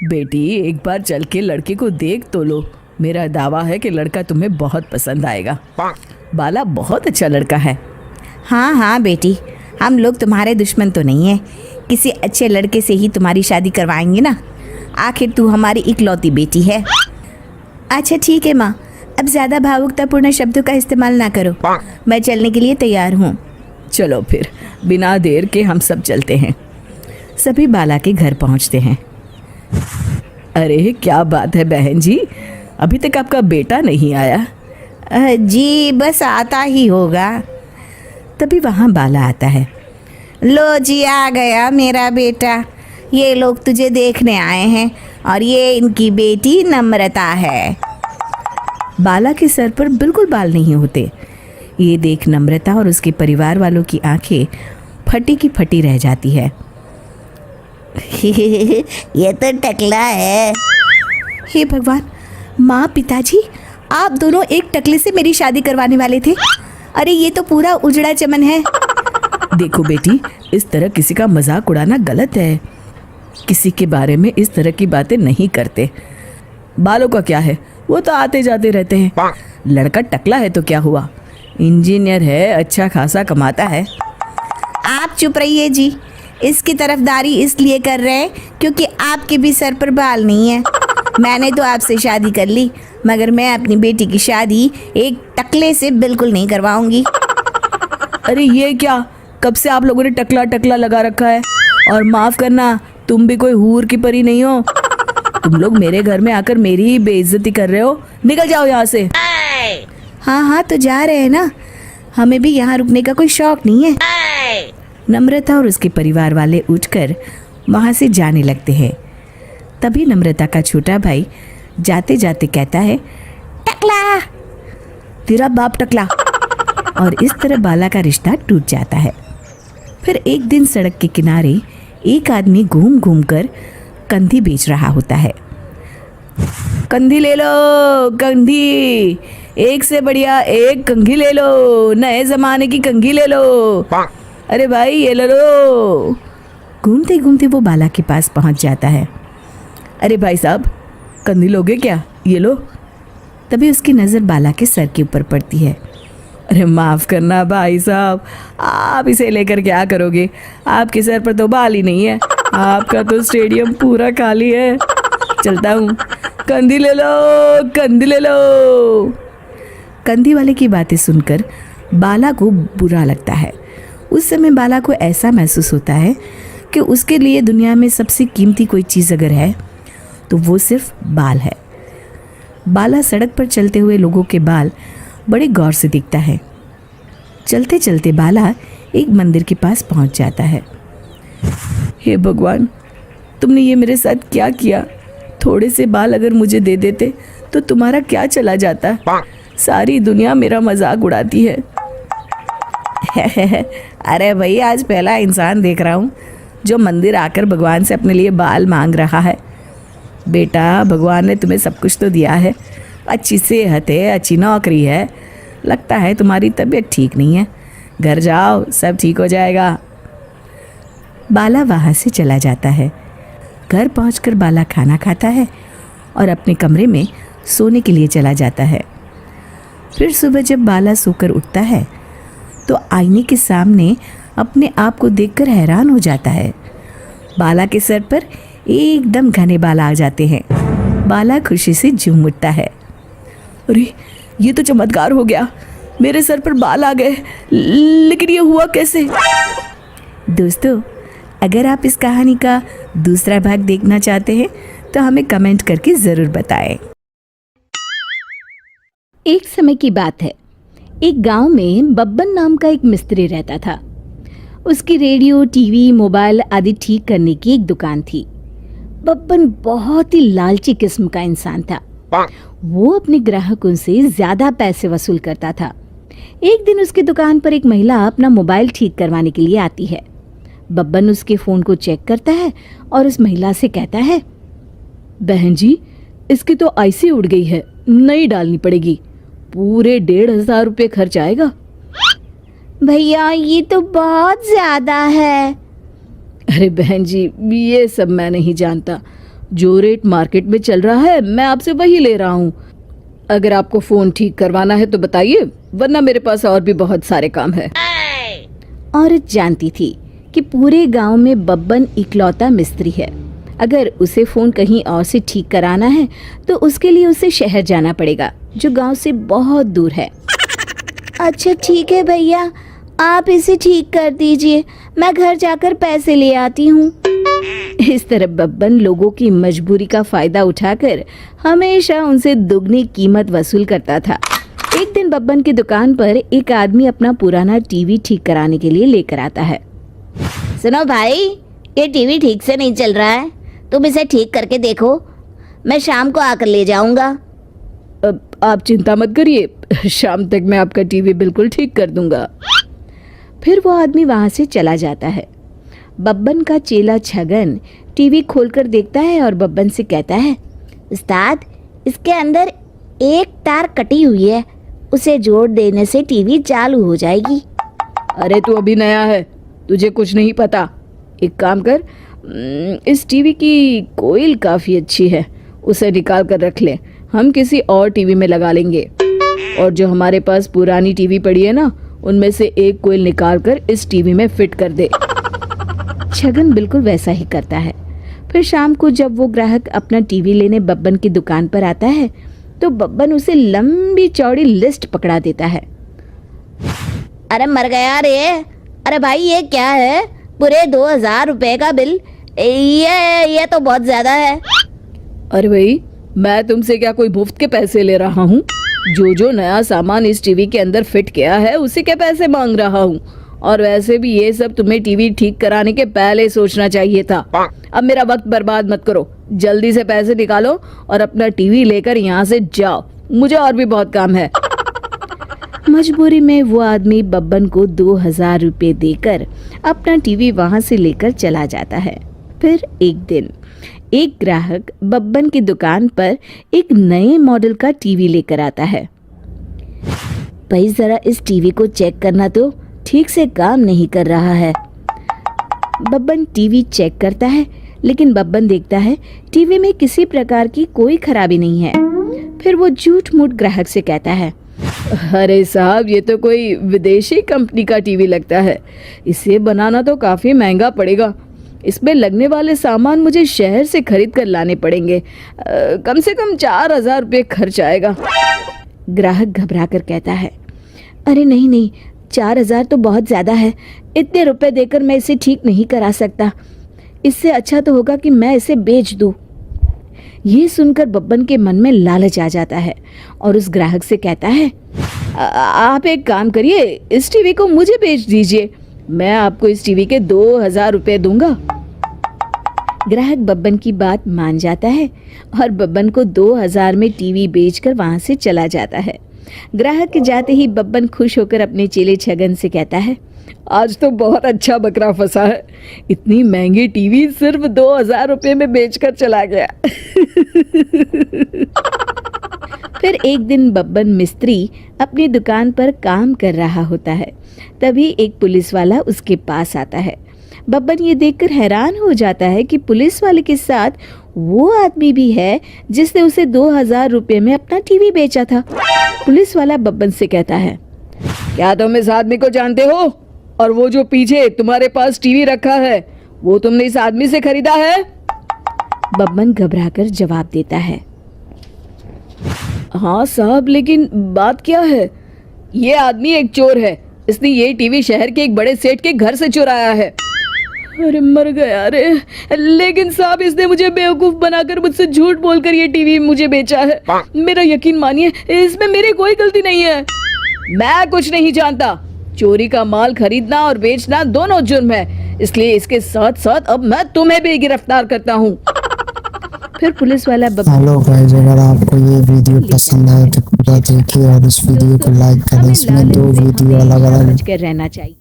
बेटी एक बार चल के लड़के को देख तो लो। मेरा दावा है कि लड़का तुम्हें बहुत पसंद आएगा। बाला बहुत अच्छा लड़का है। हाँ हाँ बेटी, हम लोग तुम्हारे दुश्मन तो नहीं है। किसी अच्छे लड़के से ही तुम्हारी शादी करवाएंगे ना। आखिर तू हमारी इकलौती बेटी है। अच्छा ठीक है माँ, अब ज़्यादा भावुकतापूर्ण शब्दों का इस्तेमाल ना करो। मैं चलने के लिए तैयार हूँ। चलो फिर बिना देर के हम सब चलते हैं। सभी बाला के घर पहुंचते हैं। अरे क्या बात है बहन जी, अभी तक आपका बेटा नहीं आया? जी बस आता ही होगा। तभी वहाँ बाला आता है। लो जी, आ गया मेरा बेटा। ये लोग तुझे देखने आए हैं और ये इनकी बेटी नम्रता है। बाला के सर पर बिल्कुल बाल नहीं होते। ये देख नम्रता और उसके परिवार वालों की आंखें फटी की फटी रह जाती है। ये तो टकला है। हे भगवान, माँ पिताजी आप दोनों एक टकले से मेरी शादी करवाने वाले थे। अरे ये तो पूरा उजड़ा चमन है। देखो बेटी, इस तरह किसी का मजाक उड़ाना गलत है। किसी के बारे में इस तरह की बातें नहीं करते। बालों का क्या है, वो तो आते जाते रहते हैं। लड़का टकला है तो क्या हुआ, इंजीनियर है, अच्छा खासा कमाता है। आप चुप रहिए जी। इसकी तरफदारी इसलिए कर रहे हैं क्योंकि आपके भी सर पर बाल नहीं है। मैंने तो आपसे शादी कर ली, मगर मैं अपनी बेटी की शादी एक टकले से बिल्कुल नहीं करवाऊंगी। अरे ये क्या, कब से आप लोगों ने टकला टकला लगा रखा है? और माफ करना, तुम भी कोई हूर की परी नहीं हो। तुम लोग मेरे घर में आकर मेरी ही बेइज्जती कर रहे हो। निकल जाओ यहाँ से। हाँ हाँ तो जा रहे हैं ना, हमें भी यहाँ रुकने का कोई शौक नहीं है। नम्रता और उसके परिवार वाले उठकर वहाँ से जाने लगते हैं। तभी नम्रता का छोटा भाई जाते जाते कहता है, टकला, तेरा बाप टकला। और इस तरह बाला का रिश्ता टूट जाता है। फिर एक दिन सड़क के किनारे एक आदमी घूम घूम कर कंधी बेच रहा होता है। कंधी ले लो, कंधी, एक से बढ़िया एक कंघी ले लो, नए जमाने की कंघी ले लो। अरे भाई ये ले लो। घूमते घूमते वो बाला के पास पहुंच जाता है। अरे भाई साहब, कंधी लोगे क्या? ये लो। तभी उसकी नज़र बाला के सर के ऊपर पड़ती है। अरे माफ़ करना भाई साहब, आप इसे लेकर क्या करोगे? आपके सर पर तो बाल ही नहीं है। आपका तो स्टेडियम पूरा खाली है। चलता हूँ, कंधी ले लो, कंधी ले लो। कंधी वाले की बातें सुनकर बाला को बुरा लगता है। उस समय बाला को ऐसा महसूस होता है कि उसके लिए दुनिया में सबसे कीमती कोई चीज़ अगर है तो वो सिर्फ बाल है। बाला सड़क पर चलते हुए लोगों के बाल बड़े गौर से देखता है। चलते चलते बाला एक मंदिर के पास पहुंच जाता है। हे भगवान, तुमने ये मेरे साथ क्या किया? थोड़े से बाल अगर मुझे दे देते तो तुम्हारा क्या चला जाता? सारी दुनिया मेरा मजाक उड़ाती है। अरे भाई, आज पहला इंसान देख रहा हूँ जो मंदिर आकर भगवान से अपने लिए बाल मांग रहा है। बेटा, भगवान ने तुम्हें सब कुछ तो दिया है। अच्छी सेहत है, अच्छी नौकरी है। लगता है तुम्हारी तबीयत ठीक नहीं है। घर जाओ, सब ठीक हो जाएगा। बाला वहाँ से चला जाता है। घर पहुंचकर बाला खाना खाता है और अपने कमरे में सोने के लिए चला जाता है। फिर सुबह जब बाला सोकर उठता है तो आईने के सामने अपने आप को देखकर हैरान हो जाता है। बाला के सर पर एकदम घने बाल आ जाते हैं। बाला खुशी से झूम उठता है। अरे ये तो चमत्कार हो गया, मेरे सर पर बाल आ गए। लेकिन ये हुआ कैसे? दोस्तों, अगर आप इस कहानी का दूसरा भाग देखना चाहते हैं तो हमें कमेंट करके ज़रूर बताएं। एक समय की बात है, एक गांव में बब्बन नाम का एक मिस्त्री रहता था। उसकी रेडियो, टीवी, मोबाइल आदि ठीक करने की एक दुकान थी। बब्बन बहुत ही लालची किस्म का इंसान था। वो अपने ग्राहकों से ज्यादा पैसे वसूल करता था। एक दिन उसकी दुकान पर एक महिला अपना मोबाइल ठीक करवाने के लिए आती है। बब्बन उसके फोन को चेक करता है और उस महिला से कहता है, बहन जी, इसकी तो आईसी उड़ गई है, नई डालनी पड़ेगी। पूरे 1,500 रुपये खर्च आएगा। भैया, ये तो बहुत ज्यादा है। अरे बहन जी, ये सब मैं नहीं जानता। जो रेट मार्केट में चल रहा है मैं आपसे वही ले रहा हूँ। अगर आपको फोन ठीक करवाना है तो बताइए, वरना मेरे पास और भी बहुत सारे काम है। औरत जानती थी कि पूरे गांव में बब्बन इकलौता मिस्त्री है। अगर उसे फोन कहीं और से ठीक कराना है तो उसके लिए उसे शहर जाना पड़ेगा, जो गांव से बहुत दूर है। अच्छा ठीक है भैया, आप इसे ठीक कर दीजिए, मैं घर जाकर पैसे ले आती हूँ। इस तरह बब्बन लोगों की मजबूरी का फायदा उठाकर हमेशा उनसे दुगनी कीमत वसूल करता था। एक दिन बब्बन की दुकान पर एक आदमी अपना पुराना टीवी ठीक कराने के लिए लेकर आता है। सुनो भाई, ये टीवी ठीक से नहीं चल रहा है, तुम इसे ठीक करके देखो, मैं शाम को आकर ले जाऊंगा। आप चिंता मत करिए, शाम तक मैं आपका टीवी बिल्कुल ठीक कर दूंगा। फिर वो आदमी वहां से चला जाता है। बब्बन का चेला छगन टीवी खोलकर देखता है और बब्बन से कहता है, उस्ताद, इसके अंदर एक तार कटी हुई है, उसे जोड़ देने से टीवी चालू हो जाएगी। अरे तू अभी नया है, तुझे कुछ नहीं पता। एक काम कर, इस टीवी की कोईल काफ़ी अच्छी है, उसे निकाल कर रख ले, हम किसी और टीवी में लगा लेंगे। और जो हमारे पास पुरानी टीवी पड़ी है ना, उनमें से एक कोईल निकाल कर इस टीवी में फिट कर दे। छगन बिल्कुल वैसा ही करता है। फिर शाम को जब वो ग्राहक अपना टीवी लेने बब्बन की दुकान पर आता है तो बब्बन उसे लंबी चौड़ी लिस्ट पकड़ा देता है। अरे मर गया रे, अरे भाई ये क्या है, पूरे 2000 रुपए का बिल, ये तो बहुत ज्यादा है। अरे भाई, मैं तुमसे क्या कोई मुफ्त के पैसे ले रहा हूँ? जो नया सामान इस टीवी के अंदर फिट किया है उसी के पैसे मांग रहा हूँ। और वैसे भी ये सब तुम्हें टीवी ठीक कराने के पहले सोचना चाहिए था। अब मेरा वक्त बर्बाद मत करो, जल्दी से पैसे निकालो और अपना टीवी लेकर यहाँ से जाओ, मुझे और भी बहुत काम है। मजबूरी में वो आदमी बब्बन को 2000 रुपए देकर अपना टीवी वहां से लेकर चला जाता है। फिर एक दिन एक ग्राहक बब्बन की दुकान पर एक नए मॉडल का टीवी लेकर आता है। भाई जरा इस टीवी को चेक करना, तो ठीक से काम नहीं कर रहा है। बब्बन टीवी चेक करता है, लेकिन बब्बन देखता है टीवी में किसी प्रकार की कोई खराबी नहीं है। फिर वो झूठ मूठ ग्राहक से कहता है, अरे साहब, ये तो कोई विदेशी कंपनी का टीवी लगता है, इसे बनाना तो काफ़ी महंगा पड़ेगा। इसमें लगने वाले सामान मुझे शहर से खरीद कर लाने पड़ेंगे, कम से कम 4000 रुपये खर्च आएगा। ग्राहक घबरा कर कहता है, अरे नहीं नहीं, 4000 तो बहुत ज़्यादा है, इतने रुपए देकर मैं इसे ठीक नहीं करा सकता, इससे अच्छा तो होगा कि मैं इसे बेच दूँ। ये सुनकर बब्बन के मन में लालच आ जाता है और उस ग्राहक से कहता है, आप एक काम करिए, इस टीवी को मुझे बेच दीजिए, मैं आपको इस टीवी के 2000 रुपये दूंगा। ग्राहक बब्बन की बात मान जाता है और बब्बन को 2000 में टीवी बेचकर वहां से चला जाता है। ग्राहक के जाते ही बब्बन खुश होकर अपने चेले छगन से कहता है, आज तो बहुत अच्छा बकरा फंसा है, इतनी महंगी टीवी सिर्फ 2000 रुपये में बेचकर चला गया। फिर एक दिन बब्बन मिस्त्री अपनी दुकान पर काम कर रहा होता है। तभी एक पुलिस वाला उसके पास आता है। बब्बन ये देखकर हैरान हो जाता है कि पुलिस वाले के साथ वो आदमी भी है जिसने उसे 2000 रुपये में अपना टीवी बेचा था। पुलिस वाला बब्बन से कहता है, क्या तुम इस आदमी को जानते हो? और वो जो पीछे तुम्हारे पास टीवी रखा है, वो तुमने इस आदमी से खरीदा है? बब्बन घबराकर जवाब देता है, हाँ साहब, लेकिन बात क्या है? ये आदमी एक चोर है, इसने ये टीवी शहर के एक बड़े सेठ के घर से चुराया है। अरे मर गया रे, लेकिन साहब इसने मुझे बेवकूफ बनाकर मुझसे झूठ बोलकर ये टीवी मुझे बेचा है। मेरा यकीन मानिए, इसमें मेरी कोई गलती नहीं है। मैं कुछ नहीं जानता, चोरी का माल खरीदना और बेचना दोनों जुर्म है, इसलिए इसके साथ साथ अब मैं तुम्हें भी गिरफ्तार करता हूँ। फिर पुलिस वाला हेलो गाइस, अगर आपको ये वीडियो पसंद आए तो पूरा देखिए और इस वीडियो को लाइक करें। इसमें 2 वीडियो अलग अलग कर रहना चाहिए।